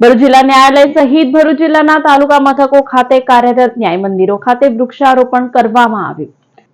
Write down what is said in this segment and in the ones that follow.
ભરૂચ જિલ્લા ન્યાયાલય સહિત ભરૂચ જિલ્લાના તાલુકા મથકો ખાતે કાર્યરત ન્યાય મંદિરો ખાતે વૃક્ષારોપણ કરવામાં આવ્યું।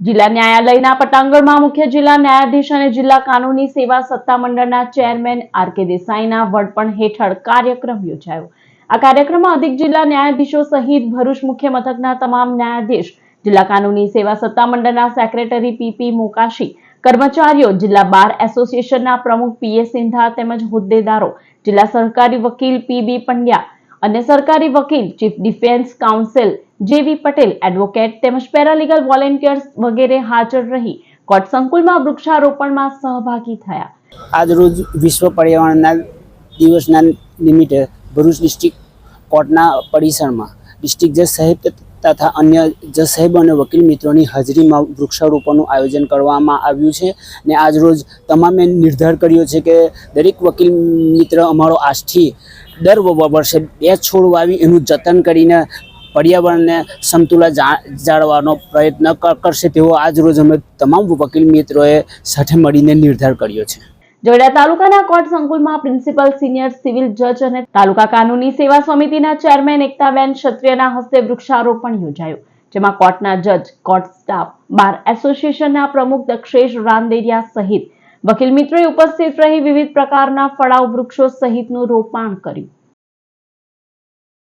જિલ્લા ન્યાયાલયના પટાંગણમાં મુખ્ય જિલ્લા ન્યાયાધીશ અને જિલ્લા કાનૂની સેવા સત્તામંડળના ચેરમેન આર.કે. દેસાઈના વડપણ હેઠળ કાર્યક્રમ યોજાયો। આ કાર્યક્રમમાં અધિક જિલ્લા ન્યાયાધીશો સહિત ભરૂચ મુખ્ય મથકના તમામ ન્યાયાધીશ, જિલ્લા કાનૂની સેવા સત્તામંડળના સેક્રેટરી પી.પી. મોકાશી, કર્મચારીઓ, જિલ્લા બાર એસોસિએશનના પ્રમુખ પી.એ. સિંધા તેમજ હોદ્દેદારો, જિલ્લા સરકારી વકીલ પી.બી. પંડ્યા અને સરકારી વકીલ, chief defence counsel J V. Patel, advocate તેમજ પેરાલીગલ વોલેન્ટિયર્સ વગેરે હાજર રહી કોર્ટ સંકુલમાં વૃક્ષારોપણમાં સહભાગી થયા। આજ રોજ વિશ્વ પર્યાવરણના દિવસના નિમિત્તે ભરૂચ ડિસ્ટ્રિક્ટ કોર્ટના પરિસરમાં ડિસ્ટ્રિક્ટ જજ સાહેબ તથા અન્ય જજ સાહેબ અને વકીલ મિત્રોની હાજરીમાં વૃક્ષારોપણનું આયોજન કરવામાં આવ્યું છે અને આજ રોજ તમામે નિર્ધાર કર્યો છે કે દરેક વકીલ મિત્ર અમારો આજથી દર વર્ષે 2 છોડ વાવી એનું જતન કરીને પર્યાવરણને સમતુલા જાળવવાનો પ્રયત્ન કરશે તેવો આજ રોજ અમે તમામ વકીલ મિત્રોએ સાથે મળીને નિર્ધાર કર્યો છે। જોડિયા તાલુકાના કોર્ટ સંકુલમાં પ્રિન્સિપલ સિનિયર સિવિલ જજ અને તાલુકા કાનૂની સેવા સમિતિના ચેરમેન એકતાબેન ક્ષત્રિયના હસ્તે વૃક્ષારોપણ યોજાયું, જેમાં કોર્ટના જજ, કોર્ટ સ્ટાફ, બાર એસોસિએશનના પ્રમુખ દક્ષેશ રાંદેરિયા સહિત વકીલ મિત્રોએ ઉપસ્થિત રહી વિવિધ પ્રકારના ફળાઉ વૃક્ષો સહિતનું રોપાણ કર્યું।